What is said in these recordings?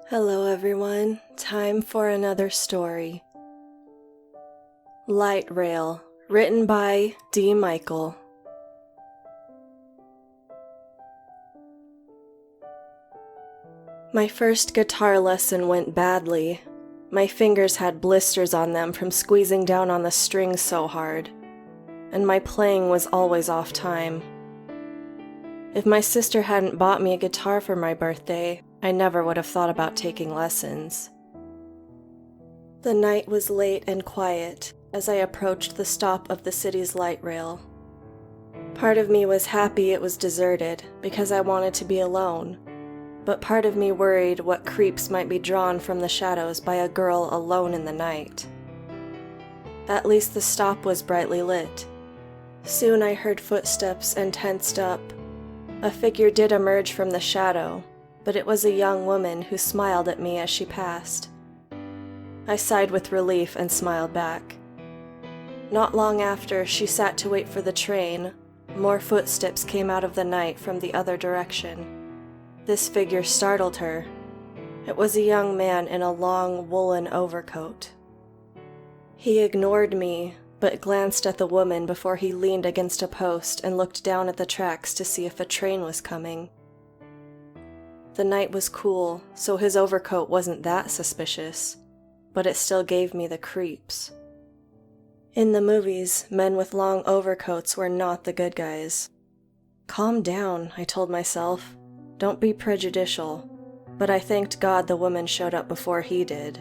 Hello everyone, time for another story. Light Rail, written by D. Michael. My first guitar lesson went badly. My fingers had blisters on them from squeezing down on the strings so hard, and my playing was always off time. If my sister hadn't bought me a guitar for my birthday, I never would have thought about taking lessons. The night was late and quiet as I approached the stop of the city's light rail. Part of me was happy it was deserted because I wanted to be alone, but part of me worried what creeps might be drawn from the shadows by a girl alone in the night. At least the stop was brightly lit. Soon I heard footsteps and tensed up. A figure did emerge from the shadow, but it was a young woman who smiled at me as she passed. I sighed with relief and smiled back. Not long after she sat to wait for the train, more footsteps came out of the night from the other direction. This figure startled her. It was a young man in a long woolen overcoat. He ignored me, but glanced at the woman before he leaned against a post and looked down at the tracks to see if a train was coming. The night was cool, so his overcoat wasn't that suspicious, but it still gave me the creeps. In the movies, men with long overcoats were not the good guys. Calm down, I told myself. Don't be prejudicial. But I thanked God the woman showed up before he did.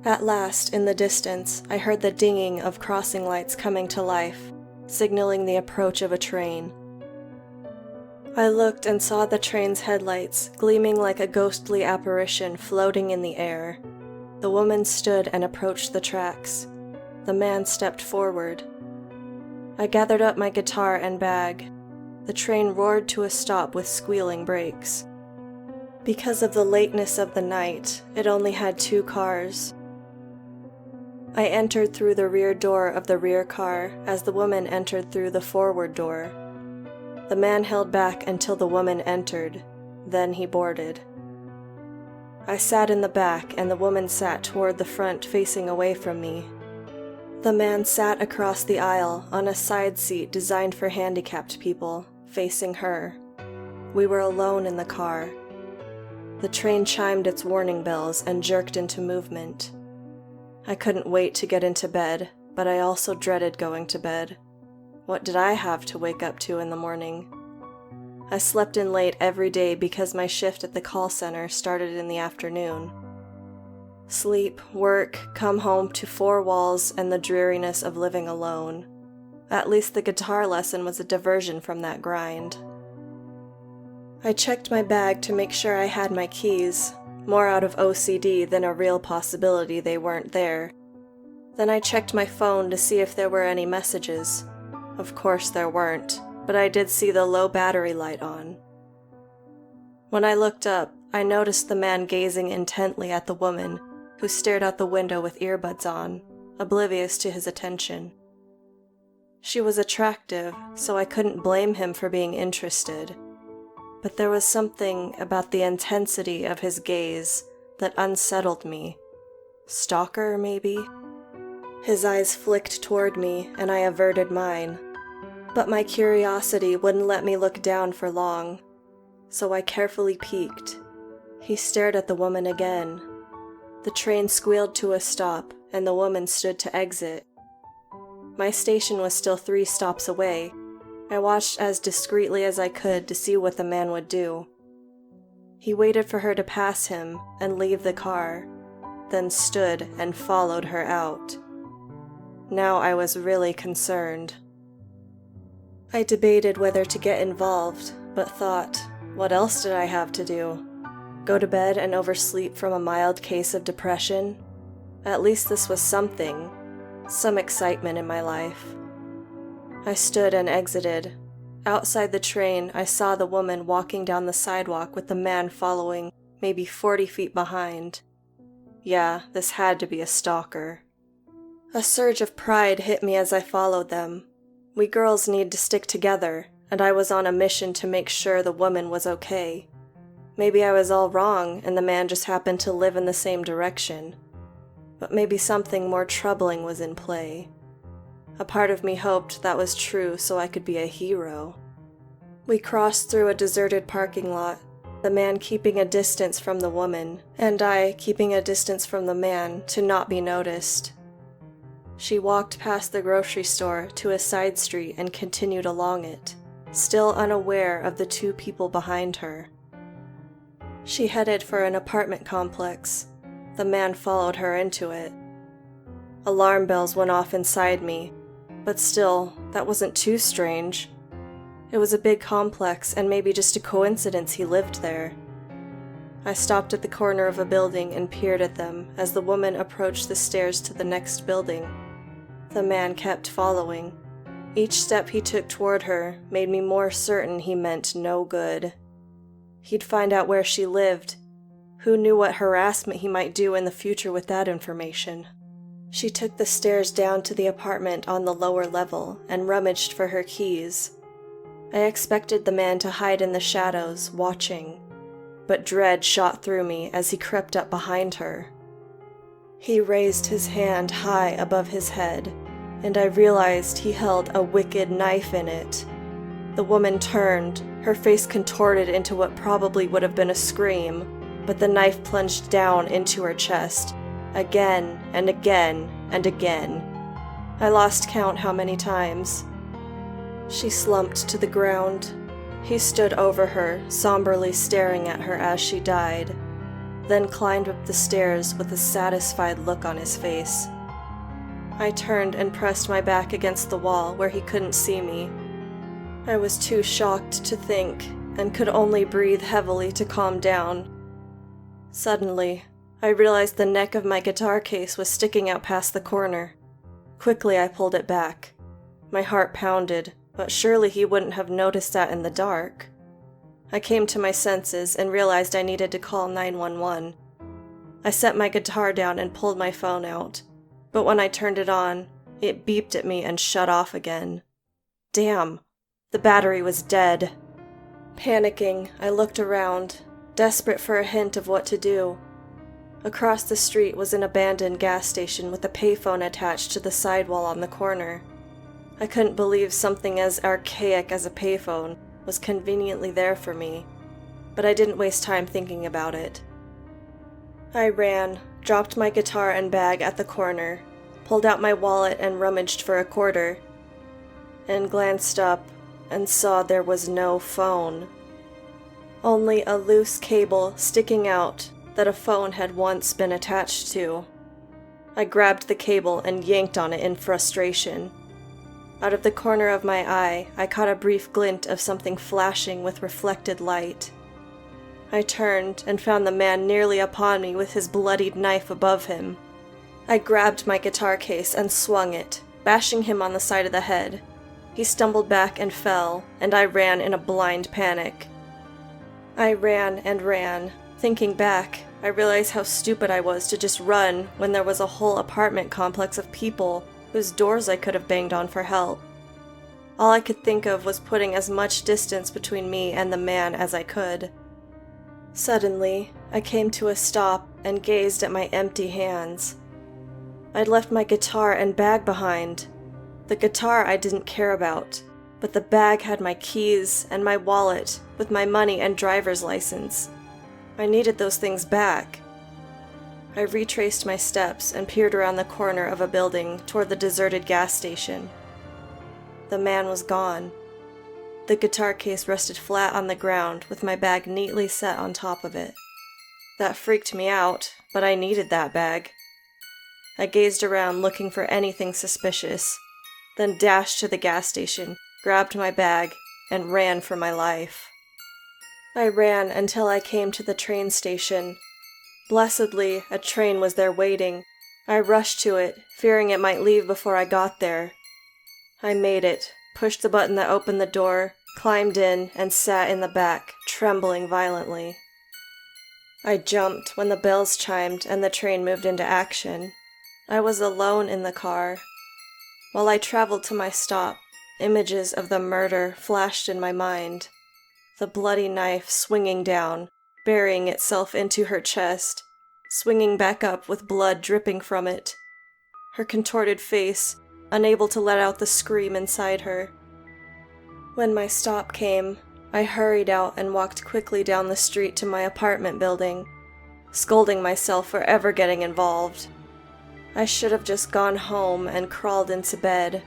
At last, in the distance, I heard the dinging of crossing lights coming to life, signaling the approach of a train. I looked and saw the train's headlights gleaming like a ghostly apparition floating in the air. The woman stood and approached the tracks. The man stepped forward. I gathered up my guitar and bag. The train roared to a stop with squealing brakes. Because of the lateness of the night, it only had 2 cars. I entered through the rear door of the rear car as the woman entered through the forward door. The man held back until the woman entered, then he boarded. I sat in the back and the woman sat toward the front facing away from me. The man sat across the aisle on a side seat designed for handicapped people, facing her. We were alone in the car. The train chimed its warning bells and jerked into movement. I couldn't wait to get into bed, but I also dreaded going to bed. What did I have to wake up to in the morning? I slept in late every day because my shift at the call center started in the afternoon. Sleep, work, come home to 4 walls and the dreariness of living alone. At least the guitar lesson was a diversion from that grind. I checked my bag to make sure I had my keys, more out of OCD than a real possibility they weren't there. Then I checked my phone to see if there were any messages. Of course there weren't, but I did see the low battery light on. When I looked up, I noticed the man gazing intently at the woman, who stared out the window with earbuds on, oblivious to his attention. She was attractive, so I couldn't blame him for being interested. But there was something about the intensity of his gaze that unsettled me. Stalker, maybe? His eyes flicked toward me, and I averted mine. But my curiosity wouldn't let me look down for long, so I carefully peeked. He stared at the woman again. The train squealed to a stop, and the woman stood to exit. My station was still 3 stops away. I watched as discreetly as I could to see what the man would do. He waited for her to pass him and leave the car, then stood and followed her out. Now I was really concerned. I debated whether to get involved, but thought, what else did I have to do? Go to bed and oversleep from a mild case of depression? At least this was something, some excitement in my life. I stood and exited. Outside the train, I saw the woman walking down the sidewalk with the man following, maybe 40 feet behind. Yeah, this had to be a stalker. A surge of pride hit me as I followed them. We girls need to stick together, and I was on a mission to make sure the woman was okay. Maybe I was all wrong and the man just happened to live in the same direction. But maybe something more troubling was in play. A part of me hoped that was true so I could be a hero. We crossed through a deserted parking lot, the man keeping a distance from the woman, and I keeping a distance from the man to not be noticed. She walked past the grocery store to a side street and continued along it, still unaware of the two people behind her. She headed for an apartment complex. The man followed her into it. Alarm bells went off inside me, but still, that wasn't too strange. It was a big complex and maybe just a coincidence he lived there. I stopped at the corner of a building and peered at them as the woman approached the stairs to the next building. The man kept following. Each step he took toward her made me more certain he meant no good. He'd find out where she lived. Who knew what harassment he might do in the future with that information? She took the stairs down to the apartment on the lower level and rummaged for her keys. I expected the man to hide in the shadows, watching, but dread shot through me as he crept up behind her. He raised his hand high above his head, and I realized he held a wicked knife in it. The woman turned, her face contorted into what probably would have been a scream, but the knife plunged down into her chest, again and again and again. I lost count how many times. She slumped to the ground. He stood over her, somberly staring at her as she died, then climbed up the stairs with a satisfied look on his face. I turned and pressed my back against the wall where he couldn't see me. I was too shocked to think, and could only breathe heavily to calm down. Suddenly, I realized the neck of my guitar case was sticking out past the corner. Quickly, I pulled it back. My heart pounded, but surely he wouldn't have noticed that in the dark. I came to my senses and realized I needed to call 911. I set my guitar down and pulled my phone out, but when I turned it on, it beeped at me and shut off again. Damn, the battery was dead. Panicking, I looked around, desperate for a hint of what to do. Across the street was an abandoned gas station with a payphone attached to the sidewall on the corner. I couldn't believe something as archaic as a payphone was conveniently there for me, but I didn't waste time thinking about it. I ran, dropped my guitar and bag at the corner, pulled out my wallet and rummaged for a quarter, and glanced up and saw there was no phone. Only a loose cable sticking out that a phone had once been attached to. I grabbed the cable and yanked on it in frustration. Out of the corner of my eye, I caught a brief glint of something flashing with reflected light. I turned and found the man nearly upon me with his bloodied knife above him. I grabbed my guitar case and swung it, bashing him on the side of the head. He stumbled back and fell, and I ran in a blind panic. I ran and ran. Thinking back, I realized how stupid I was to just run when there was a whole apartment complex of people whose doors I could have banged on for help. All I could think of was putting as much distance between me and the man as I could. Suddenly, I came to a stop and gazed at my empty hands. I'd left my guitar and bag behind. The guitar I didn't care about, but the bag had my keys and my wallet with my money and driver's license. I needed those things back. I retraced my steps and peered around the corner of a building toward the deserted gas station. The man was gone. The guitar case rested flat on the ground with my bag neatly set on top of it. That freaked me out, but I needed that bag. I gazed around looking for anything suspicious, then dashed to the gas station, grabbed my bag, and ran for my life. I ran until I came to the train station. Blessedly, a train was there waiting. I rushed to it, fearing it might leave before I got there. I made it, pushed the button that opened the door, climbed in, and sat in the back, trembling violently. I jumped when the bells chimed and the train moved into action. I was alone in the car. While I traveled to my stop, images of the murder flashed in my mind. The bloody knife swinging down, burying itself into her chest, swinging back up with blood dripping from it. Her contorted face, unable to let out the scream inside her. When my stop came, I hurried out and walked quickly down the street to my apartment building, scolding myself for ever getting involved. I should have just gone home and crawled into bed.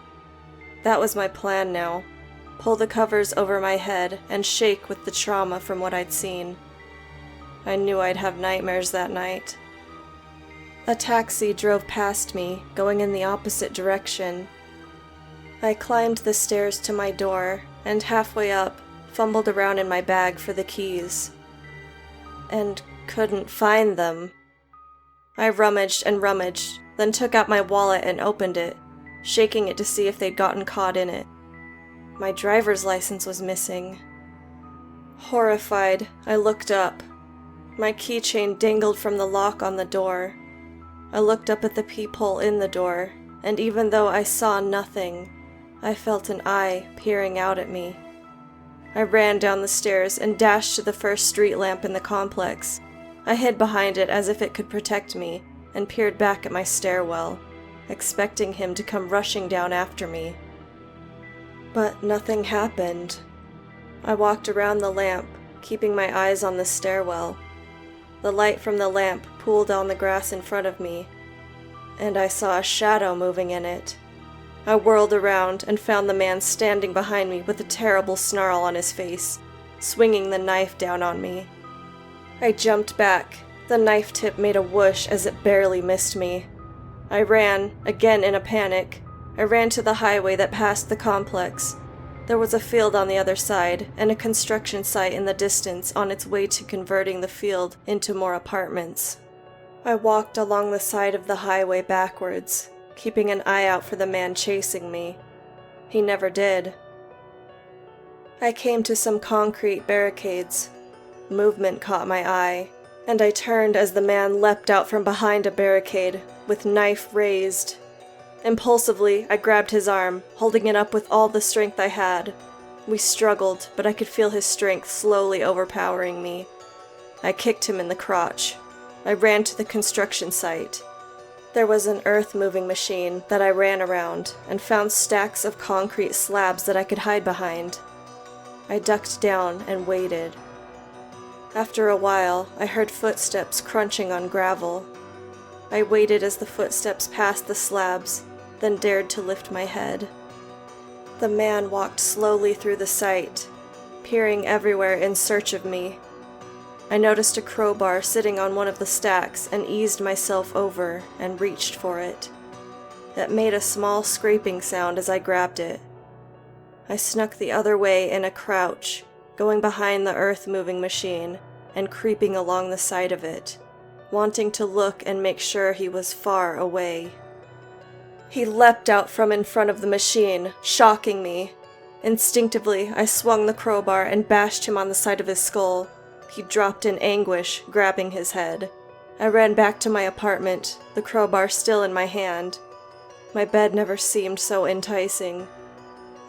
That was my plan now. Pull the covers over my head and shake with the trauma from what I'd seen. I knew I'd have nightmares that night. A taxi drove past me, going in the opposite direction. I climbed the stairs to my door, and halfway up, fumbled around in my bag for the keys. And couldn't find them. I rummaged and rummaged, then took out my wallet and opened it, shaking it to see if they'd gotten caught in it. My driver's license was missing. Horrified, I looked up. My keychain dangled from the lock on the door. I looked up at the peephole in the door, and even though I saw nothing, I felt an eye peering out at me. I ran down the stairs and dashed to the first street lamp in the complex. I hid behind it as if it could protect me, and peered back at my stairwell, expecting him to come rushing down after me. But nothing happened. I walked around the lamp, keeping my eyes on the stairwell. The light from the lamp pooled on the grass in front of me, and I saw a shadow moving in it. I whirled around and found the man standing behind me with a terrible snarl on his face, swinging the knife down on me. I jumped back. The knife tip made a whoosh as it barely missed me. I ran, again in a panic. I ran to the highway that passed the complex. There was a field on the other side, and a construction site in the distance on its way to converting the field into more apartments. I walked along the side of the highway backwards, keeping an eye out for the man chasing me. He never did. I came to some concrete barricades. Movement caught my eye, and I turned as the man leapt out from behind a barricade, with knife raised. Impulsively, I grabbed his arm, holding it up with all the strength I had. We struggled, but I could feel his strength slowly overpowering me. I kicked him in the crotch. I ran to the construction site. There was an earth-moving machine that I ran around and found stacks of concrete slabs that I could hide behind. I ducked down and waited. After a while, I heard footsteps crunching on gravel. I waited as the footsteps passed the slabs, then dared to lift my head. The man walked slowly through the site, peering everywhere in search of me. I noticed a crowbar sitting on one of the stacks and eased myself over and reached for it. It made a small scraping sound as I grabbed it. I snuck the other way in a crouch, going behind the earth-moving machine and creeping along the side of it, wanting to look and make sure he was far away. He leapt out from in front of the machine, shocking me. Instinctively, I swung the crowbar and bashed him on the side of his skull. He dropped in anguish, grabbing his head. I ran back to my apartment, the crowbar still in my hand. My bed never seemed so enticing.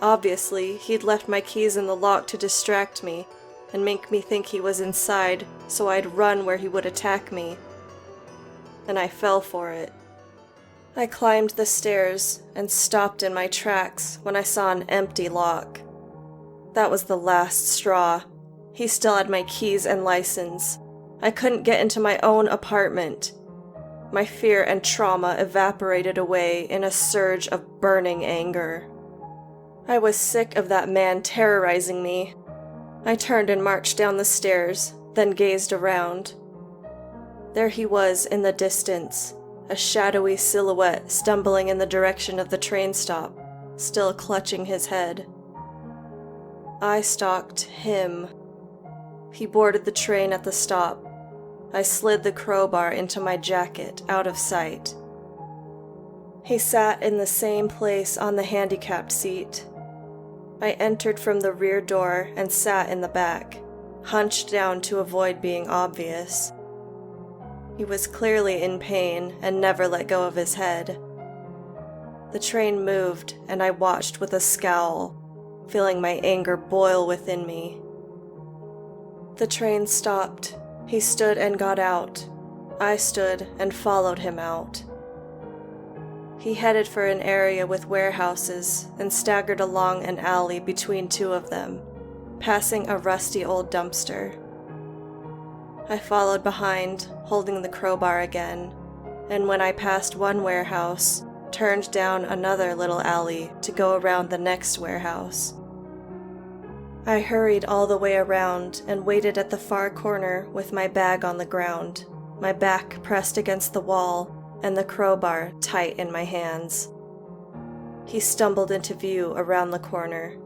Obviously, he'd left my keys in the lock to distract me and make me think he was inside, so I'd run where he would attack me. And I fell for it. I climbed the stairs and stopped in my tracks when I saw an empty lock. That was the last straw. He still had my keys and license. I couldn't get into my own apartment. My fear and trauma evaporated away in a surge of burning anger. I was sick of that man terrorizing me. I turned and marched down the stairs, then gazed around. There he was in the distance, a shadowy silhouette stumbling in the direction of the train stop, still clutching his head. I stalked him. He boarded the train at the stop. I slid the crowbar into my jacket, out of sight. He sat in the same place on the handicapped seat. I entered from the rear door and sat in the back, hunched down to avoid being obvious. He was clearly in pain and never let go of his head. The train moved, and I watched with a scowl, feeling my anger boil within me. The train stopped. He stood and got out. I stood and followed him out. He headed for an area with warehouses and staggered along an alley between two of them, passing a rusty old dumpster. I followed behind, holding the crowbar again, and when I passed one warehouse, turned down another little alley to go around the next warehouse. I hurried all the way around and waited at the far corner with my bag on the ground, my back pressed against the wall and the crowbar tight in my hands. He stumbled into view around the corner.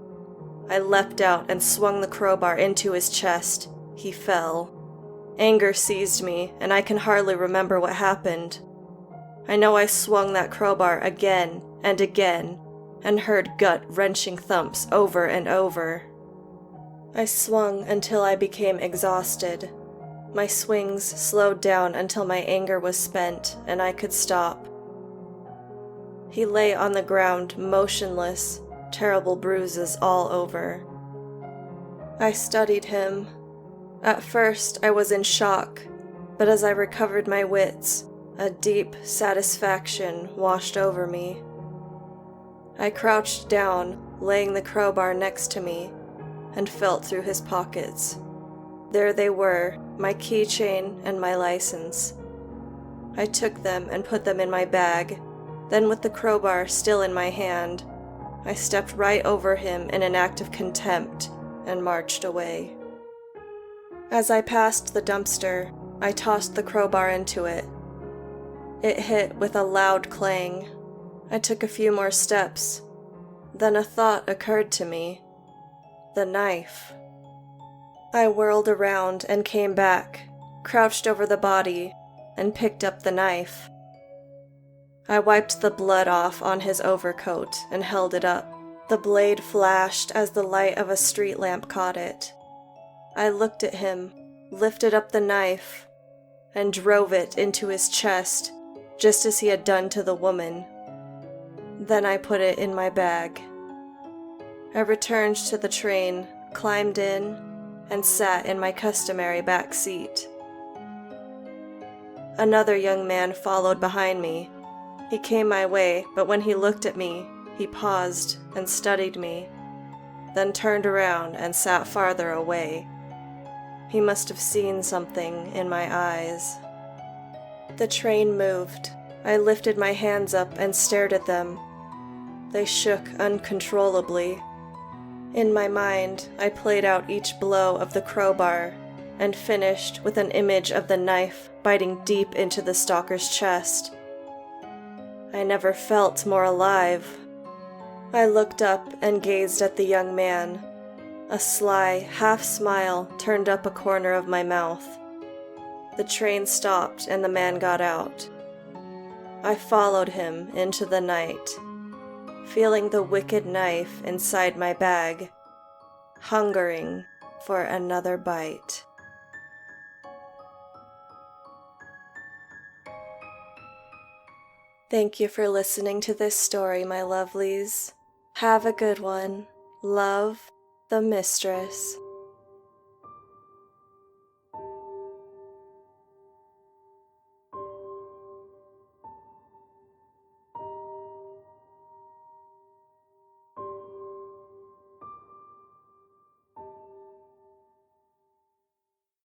I leapt out and swung the crowbar into his chest. He fell. Anger seized me, and I can hardly remember what happened. I know I swung that crowbar again and again, and heard gut-wrenching thumps over and over. I swung until I became exhausted. My swings slowed down until my anger was spent and I could stop. He lay on the ground, motionless, terrible bruises all over. I studied him. At first, I was in shock, but as I recovered my wits, a deep satisfaction washed over me. I crouched down, laying the crowbar next to me, and felt through his pockets. There they were, my keychain and my license. I took them and put them in my bag. Then with the crowbar still in my hand, I stepped right over him in an act of contempt and marched away. As I passed the dumpster, I tossed the crowbar into it. It hit with a loud clang. I took a few more steps. Then a thought occurred to me. The knife. I whirled around and came back, crouched over the body, and picked up the knife. I wiped the blood off on his overcoat and held it up. The blade flashed as the light of a street lamp caught it. I looked at him, lifted up the knife, and drove it into his chest, just as he had done to the woman. Then I put it in my bag. I returned to the train, climbed in, and sat in my customary back seat. Another young man followed behind me. He came my way, but when he looked at me, he paused and studied me, then turned around and sat farther away. He must have seen something in my eyes. The train moved. I lifted my hands up and stared at them. They shook uncontrollably. In my mind, I played out each blow of the crowbar and finished with an image of the knife biting deep into the stalker's chest. I never felt more alive. I looked up and gazed at the young man. A sly half-smile turned up a corner of my mouth. The train stopped and the man got out. I followed him into the night, feeling the wicked knife inside my bag, hungering for another bite. Thank you for listening to this story, my lovelies. Have a good one. Love, the Mistress.